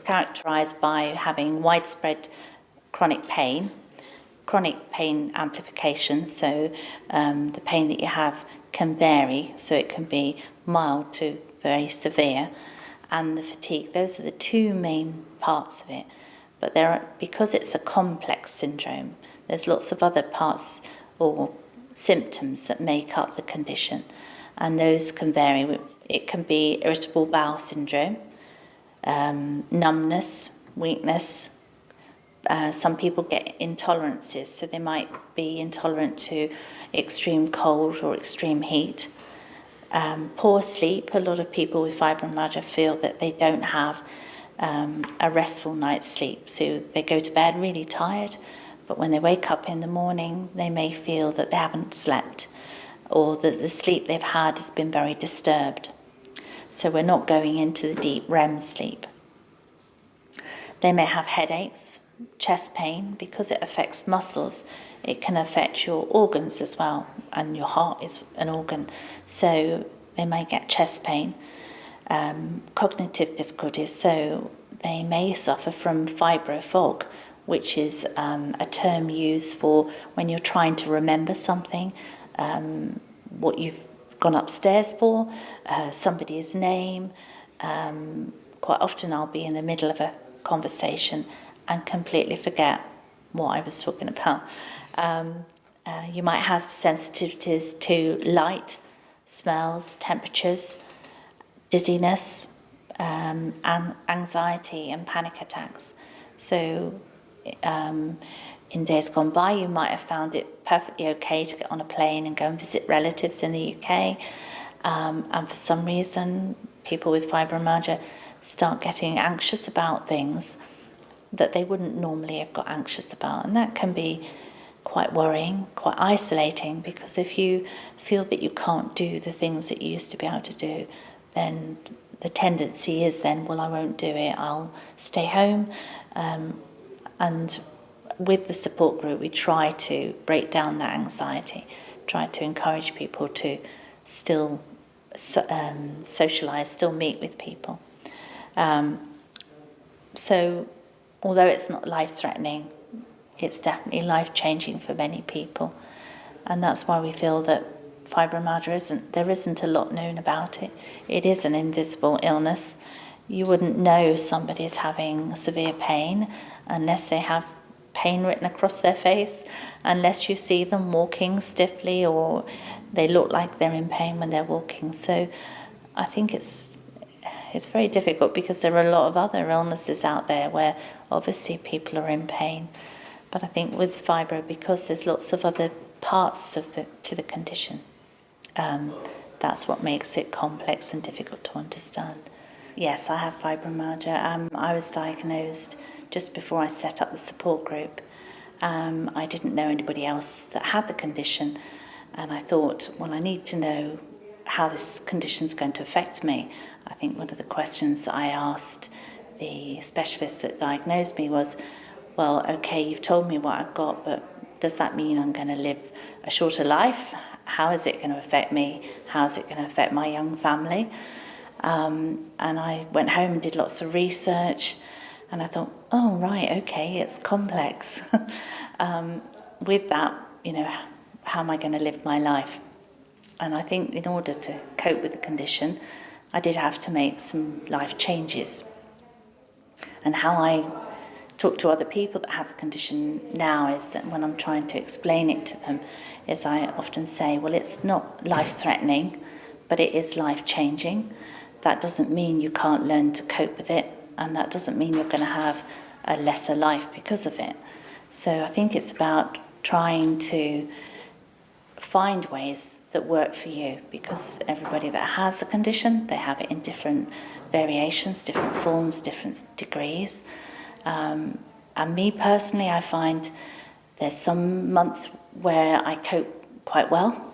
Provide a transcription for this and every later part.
characterised by having widespread chronic pain amplification, so the pain that you have can vary, so it can be mild to very severe, and the fatigue. Those are the two main parts of it. But because it's a complex syndrome, there's lots of other parts or symptoms that make up the condition, and those can vary. It can be irritable bowel syndrome, numbness, weakness. Some people get intolerances, so they might be intolerant to extreme cold or extreme heat. Poor sleep. A lot of people with fibromyalgia feel that they don't have a restful night's sleep, so they go to bed really tired, but when they wake up in the morning, they may feel that they haven't slept, or that the sleep they've had has been very disturbed. So we're not going into the deep REM sleep. They may have headaches, chest pain. Because it affects muscles, it can affect your organs as well, and your heart is an organ, so they may get chest pain. Cognitive difficulties, so they may suffer from fibrofog, which is a term used for when you're trying to remember something, what you've gone upstairs for, somebody's name. Quite often I'll be in the middle of a conversation and completely forget what I was talking about. You might have sensitivities to light, smells, temperatures, dizziness, and anxiety and panic attacks. So in days gone by, you might have found it perfectly okay to get on a plane and go and visit relatives in the UK. And for some reason, people with fibromyalgia start getting anxious about things that they wouldn't normally have got anxious about. And that can be quite worrying, quite isolating, because if you feel that you can't do the things that you used to be able to do, then the tendency is then, well, I won't do it, I'll stay home. And with the support group, we try to break down that anxiety, try to encourage people to still socialise, still meet with people. So although it's not life-threatening, it's definitely life-changing for many people. And that's why we feel that fibromyalgia there isn't a lot known about it. It is an invisible illness. You wouldn't know somebody's having severe pain unless they have pain written across their face, unless you see them walking stiffly or they look like they're in pain when they're walking. So I think it's very difficult, because there are a lot of other illnesses out there where obviously people are in pain. But I think with fibro, because there's lots of other parts to the condition, that's what makes it complex and difficult to understand. Yes, I have fibromyalgia. I was diagnosed just before I set up the support group. I didn't know anybody else that had the condition, and I thought, well, I need to know how this condition's going to affect me. I think one of the questions that I asked the specialist that diagnosed me was, well, okay, you've told me what I've got, but does that mean I'm going to live a shorter life? How is it going to affect me? How is it going to affect my young family? And I went home and did lots of research, and I thought, oh, right, okay, it's complex. With that, how am I going to live my life? And I think in order to cope with the condition, I did have to make some life changes. And how I talk to other people that have the condition now is that when I'm trying to explain it to them, is I often say, well, it's not life-threatening, but it is life-changing. That doesn't mean you can't learn to cope with it, and that doesn't mean you're going to have a lesser life because of it. So I think it's about trying to find ways that work for you, because everybody that has a condition, they have it in different variations, different forms, different degrees. And me personally, I find there's some months where I cope quite well,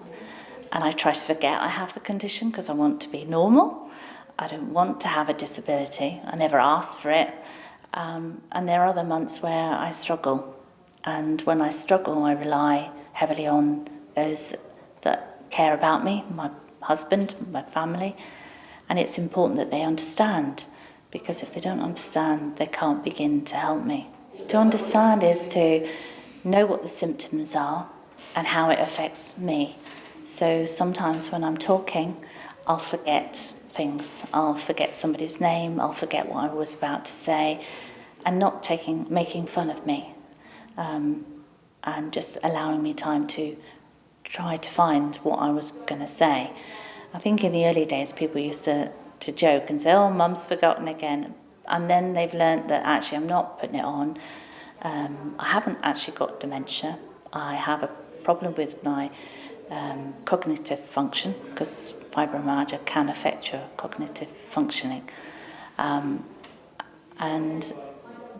and I try to forget I have the condition because I want to be normal. I don't want to have a disability. I never asked for it. And there are other months where I struggle. And when I struggle, I rely heavily on those that care about me, my husband, my family. And it's important that they understand because if they don't understand, they can't begin to help me. To understand is to know what the symptoms are and how it affects me. So sometimes when I'm talking, I'll forget things. I'll forget somebody's name, I'll forget what I was about to say, and not making fun of me, and just allowing me time to try to find what I was going to say. I think in the early days people used to joke and say, oh, Mum's forgotten again. And then they've learnt that actually I'm not putting it on. I haven't actually got dementia. I have a problem with my cognitive function, because fibromyalgia can affect your cognitive functioning. And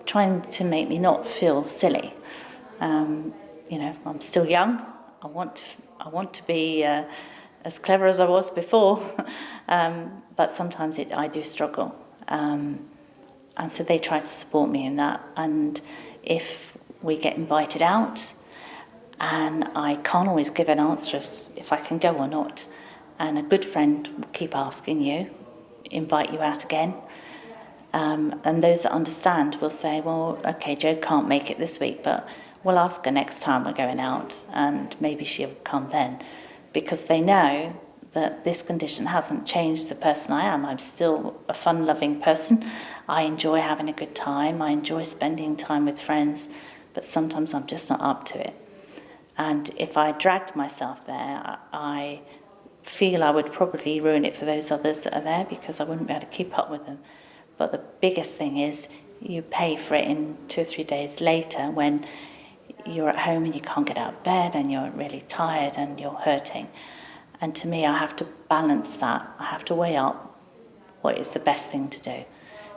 trying to make me not feel silly. I'm still young. I want to be as clever as I was before, but sometimes I do struggle. And so they try to support me in that. And if we get invited out, and I can't always give an answer as if I can go or not, and a good friend will keep asking you, invite you out again. And those that understand will say, well, okay, Jo can't make it this week, but we'll ask her next time we're going out, and maybe she'll come then. Because they know that this condition hasn't changed the person I am. I'm still a fun-loving person. I enjoy having a good time. I enjoy spending time with friends, but sometimes I'm just not up to it. And if I dragged myself there, I feel I would probably ruin it for those others that are there, because I wouldn't be able to keep up with them. But the biggest thing is you pay for it in 2 or 3 days later, when you're at home and you can't get out of bed and you're really tired and you're hurting. And to me, I have to balance that. I have to weigh up what is the best thing to do.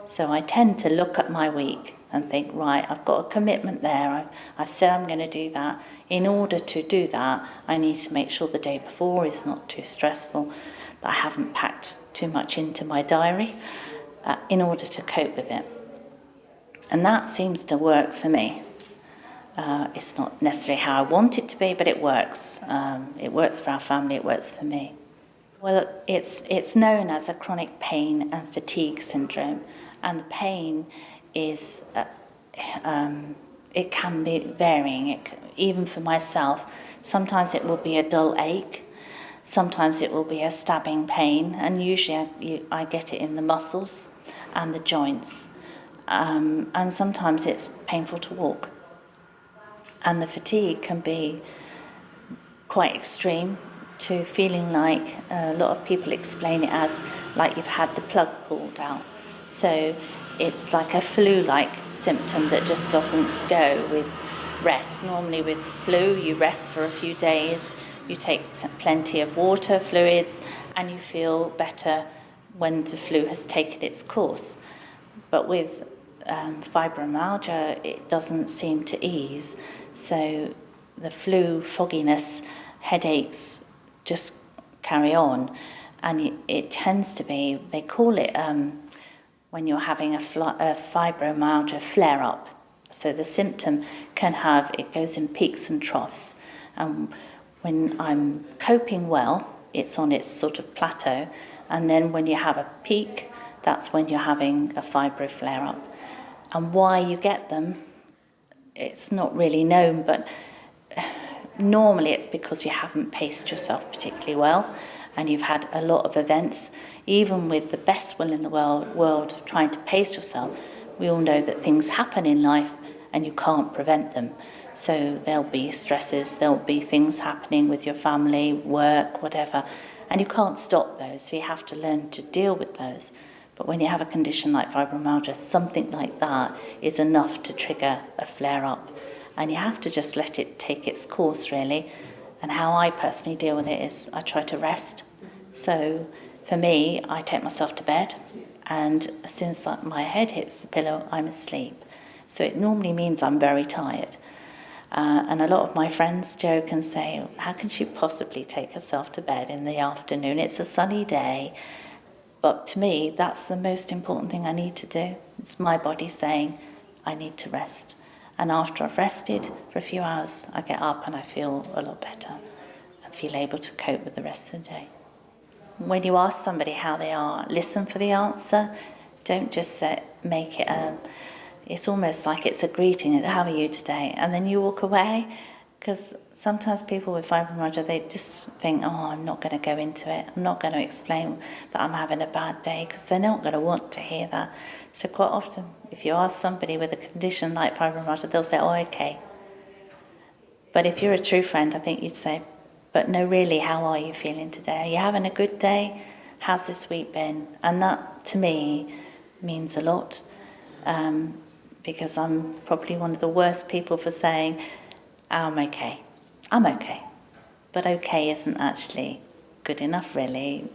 So I tend to look at my week and think, right, I've got a commitment there. I've said I'm going to do that. In order to do that, I need to make sure the day before is not too stressful, that I haven't packed too much into my diary, in order to cope with it. And that seems to work for me. It's not necessarily how I want it to be, but it works. It works for our family, it works for me. Well, it's known as a chronic pain and fatigue syndrome, and the pain is, it can be varying. Even for myself, sometimes it will be a dull ache, sometimes it will be a stabbing pain, and usually I get it in the muscles and the joints, and sometimes it's painful to walk. And the fatigue can be quite extreme, to feeling like, a lot of people explain it as like you've had the plug pulled out. So it's like a flu-like symptom that just doesn't go with rest. Normally with flu, you rest for a few days, you take plenty of water, fluids, and you feel better when the flu has taken its course. But with fibromyalgia, it doesn't seem to ease. So the flu, fogginess, headaches just carry on. And it tends to be, they call it, when you're having a fibromyalgia flare-up. So the symptom it goes in peaks and troughs. When I'm coping well, it's on its sort of plateau. And then when you have a peak, that's when you're having a fibro flare-up. And why you get them, it's not really known, but normally it's because you haven't paced yourself particularly well, and you've had a lot of events. Even with the best will in the world of trying to pace yourself, we all know that things happen in life and you can't prevent them. So there'll be stresses, there'll be things happening with your family, work, whatever, and you can't stop those, so you have to learn to deal with those. But when you have a condition like fibromyalgia, something like that is enough to trigger a flare-up. And you have to just let it take its course, really. And how I personally deal with it is I try to rest. So for me, I take myself to bed, and as soon as my head hits the pillow, I'm asleep. So it normally means I'm very tired. And a lot of my friends joke and say, how can she possibly take herself to bed in the afternoon? It's a sunny day. But to me, that's the most important thing I need to do. It's my body saying, I need to rest. And after I've rested for a few hours, I get up and I feel a lot better and feel able to cope with the rest of the day. When you ask somebody how they are, listen for the answer. Don't just make it it's almost like it's a greeting, how are you today? And then you walk away, because sometimes people with fibromyalgia, they just think, oh, I'm not going to go into it. I'm not going to explain that I'm having a bad day, because they're not going to want to hear that. So quite often, if you ask somebody with a condition like fibromyalgia, they'll say, oh, okay. But if you're a true friend, I think you'd say, but no, really, how are you feeling today? Are you having a good day? How's this week been? And that, to me, means a lot. Because I'm probably one of the worst people for saying, I'm okay. But okay isn't actually good enough, really.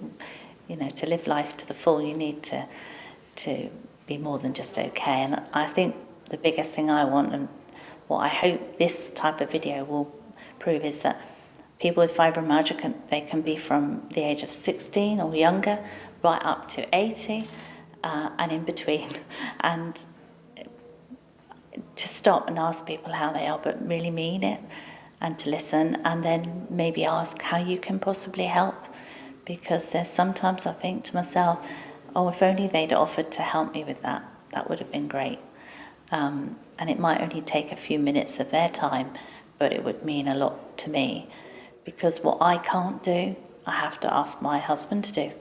You know, to live life to the full, you need to be more than just okay. And I think the biggest thing I want, and what I hope this type of video will prove, is that people with fibromyalgia they can be from the age of 16 or younger, right up to 80, and in between. And to stop and ask people how they are, but really mean it, and to listen, and then maybe ask how you can possibly help. Because there's sometimes I think to myself, oh, if only they'd offered to help me with that, that would have been great. And it might only take a few minutes of their time, but it would mean a lot to me. Because what I can't do, I have to ask my husband to do.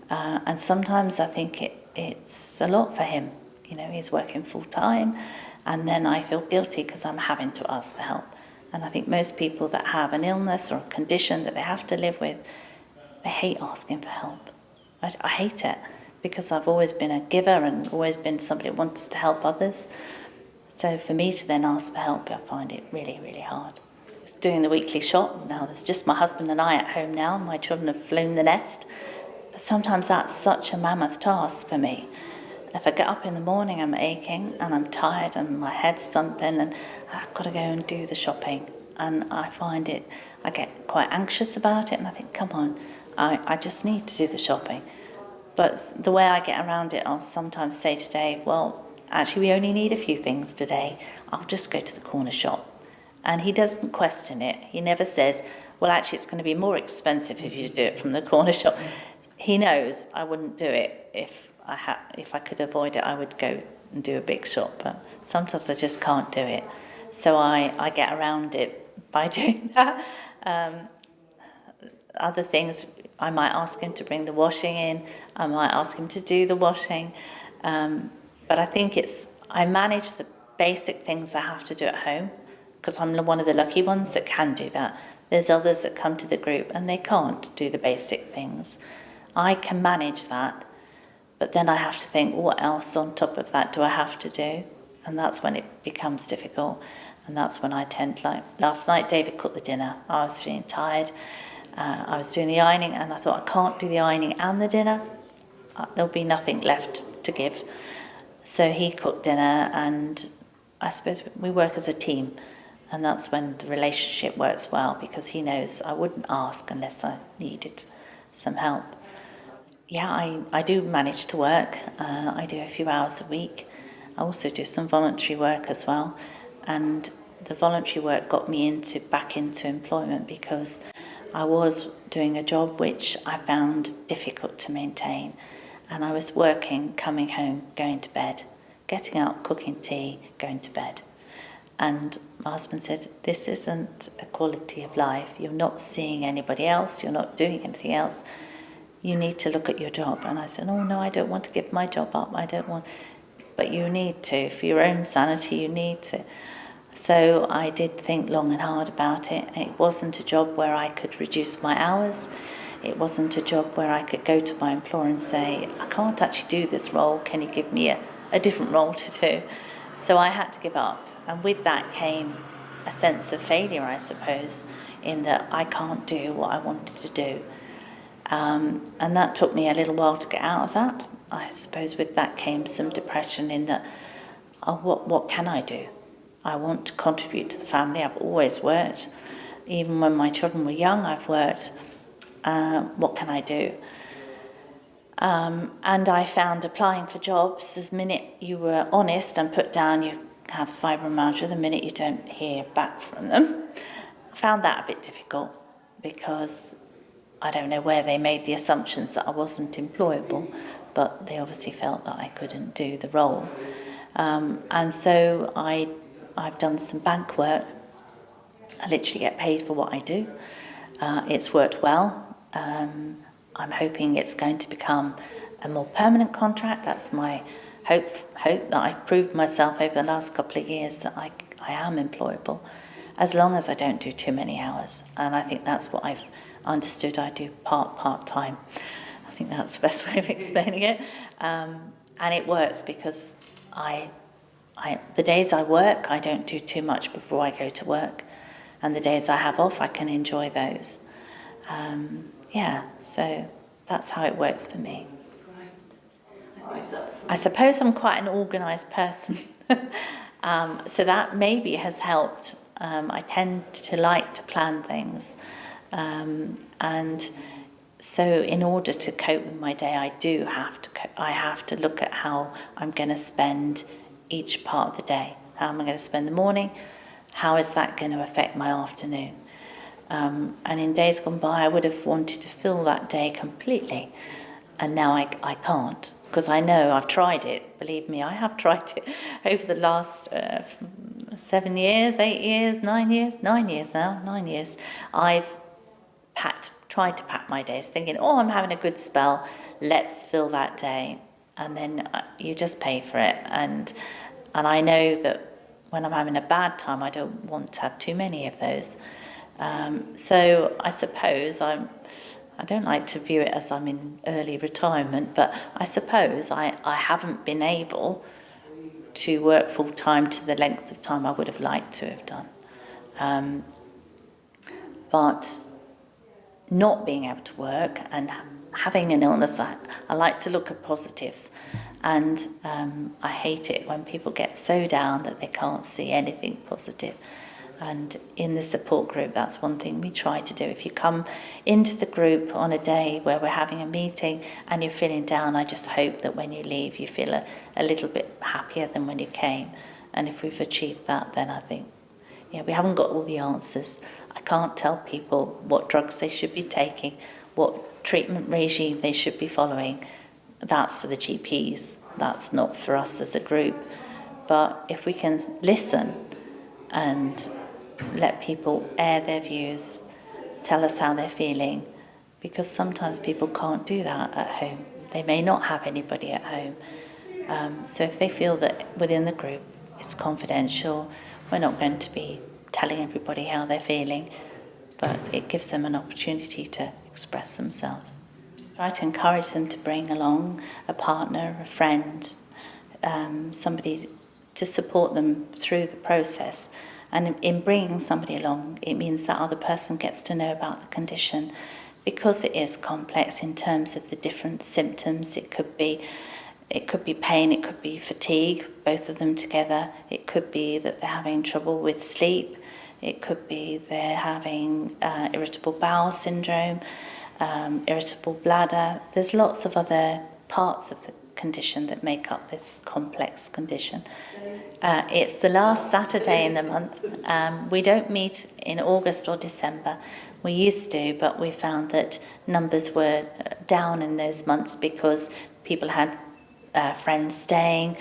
And sometimes I think it's a lot for him. You know, he's working full time, and then I feel guilty because I'm having to ask for help. And I think most people that have an illness or a condition that they have to live with, they hate asking for help. I hate it, because I've always been a giver and always been somebody that wants to help others. So for me to then ask for help, I find it really, really hard. Just doing the weekly shop, now there's just my husband and I at home now. My children have flown the nest. But sometimes that's such a mammoth task for me. If I get up in the morning, I'm aching and I'm tired and my head's thumping, and I've got to go and do the shopping. And I find I get quite anxious about it, and I think, come on, I just need to do the shopping. But the way I get around it, I'll sometimes say to Dave, well, actually we only need a few things today. I'll just go to the corner shop. And he doesn't question it. He never says, well, actually it's going to be more expensive if you do it from the corner shop. He knows I wouldn't do it if I could avoid it. I would go and do a big shop, but sometimes I just can't do it. So I get around it by doing that. Other things, I might ask him to bring the washing in. I might ask him to do the washing. But I think I manage the basic things I have to do at home, because I'm one of the lucky ones that can do that. There's others that come to the group and they can't do the basic things. I can manage that. But then I have to think, what else on top of that do I have to do? And that's when it becomes difficult. And that's when I tend, like last night, David cooked the dinner. I was feeling tired. I was doing the ironing, and I thought, I can't do the ironing and the dinner. There'll be nothing left to give. So he cooked dinner, and I suppose we work as a team. And that's when the relationship works well, because he knows I wouldn't ask unless I needed some help. Yeah, I do manage to work. I do a few hours a week. I also do some voluntary work as well. And the voluntary work got me back into employment, because I was doing a job which I found difficult to maintain. And I was working, coming home, going to bed, getting up, cooking tea, going to bed. And my husband said, this isn't a quality of life. You're not seeing anybody else. You're not doing anything else. You need to look at your job. And I said, oh, no, I don't want to give my job up. I don't want. But you need to. For your own sanity, you need to. So I did think long and hard about it. And it wasn't a job where I could reduce my hours. It wasn't a job where I could go to my employer and say, I can't actually do this role. Can you give me a different role to do? So I had to give up. And with that came a sense of failure, I suppose, in that I can't do what I wanted to do. And that took me a little while to get out of that. I suppose with that came some depression in that, what can I do? I want to contribute to the family. I've always worked. Even when my children were young, I've worked. What can I do? And I found applying for jobs, the minute you were honest and put down you have fibromyalgia, the minute you don't hear back from them, I found that a bit difficult, because I don't know where they made the assumptions that I wasn't employable, but they obviously felt that I couldn't do the role. And so I've done some bank work. I literally get paid for what I do. It's worked well. I'm hoping it's going to become a more permanent contract. That's my hope that I've proved myself over the last couple of years that I am employable, as long as I don't do too many hours. And I think that's what I've understood. I do part-time. I think that's the best way of explaining it. And it works because the days I work, I don't do too much before I go to work. And the days I have off, I can enjoy those. So that's how it works for me. I suppose I'm quite an organised person. So that maybe has helped. I tend to like to plan things. And so in order to cope with my day, I have to look at how I'm going to spend each part of the day. How am I going to spend the morning? How is that going to affect my afternoon? And in days gone by, I would have wanted to fill that day completely. And now I can't, because I know I've tried it. Believe me, I have tried it over the last 7 years, 8 years, 9 years, 9 years now, 9 years. I've tried to pack my days thinking, I'm having a good spell, let's fill that day. And then you just pay for it. And I know that when I'm having a bad time, I don't want to have too many of those. So I suppose I don't like to view it as I'm in early retirement, but I suppose I haven't been able to work full time to the length of time I would have liked to have done. But not being able to work and having an illness, I like to look at positives. And I hate it when people get so down that they can't see anything positive. And in the support group, that's one thing we try to do. If you come into the group on a day where we're having a meeting and you're feeling down, I just hope that when you leave, you feel a little bit happier than when you came. And if we've achieved that, then I think, we haven't got all the answers. I can't tell people what drugs they should be taking, what treatment regime they should be following. That's for the GPs. That's not for us as a group. But if we can listen and let people air their views, tell us how they're feeling, because sometimes people can't do that at home. They may not have anybody at home. So if they feel that within the group it's confidential, we're not going to be telling everybody how they're feeling, but it gives them an opportunity to express themselves. Try to encourage them to bring along a partner, a friend, somebody to support them through the process. And in bringing somebody along, it means that other person gets to know about the condition, because it is complex in terms of the different symptoms. It could be pain, it could be fatigue, both of them together. It could be that they're having trouble with sleep. It could be they're having irritable bowel syndrome, irritable bladder. There's lots of other parts of the condition that make up this complex condition. It's the last Saturday in the month. We don't meet in August or December. We used to, but we found that numbers were down in those months because people had friends staying,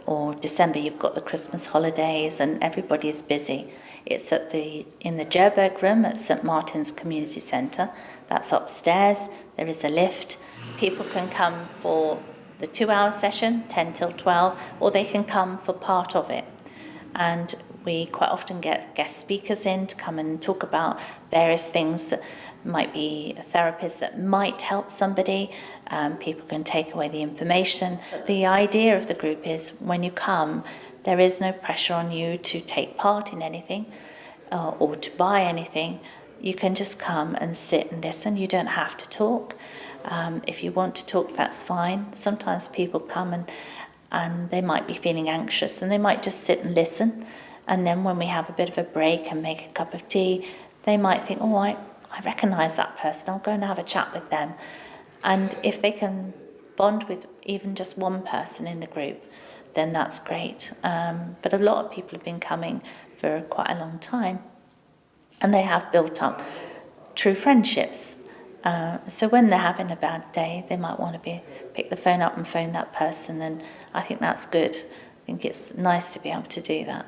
or December you've got the Christmas holidays and everybody's busy. It's in the Jerberg room at St Martin's Community Centre. That's upstairs. There is a lift. People can come for the 2-hour session, 10 till 12, or they can come for part of it. And we quite often get guest speakers in to come and talk about various things that might be therapies that might help somebody. People can take away the information. But the idea of the group is when you come, there is no pressure on you to take part in anything or to buy anything. You can just come and sit and listen. You don't have to talk. If you want to talk, that's fine. Sometimes people come and they might be feeling anxious and they might just sit and listen. And then when we have a bit of a break and make a cup of tea, they might think, I recognise that person. I'll go and have a chat with them. And if they can bond with even just one person in the group, then that's great. But a lot of people have been coming for quite a long time, and they have built up true friendships. So when they're having a bad day, they might want to pick the phone up and phone that person, and I think that's good. I think it's nice to be able to do that.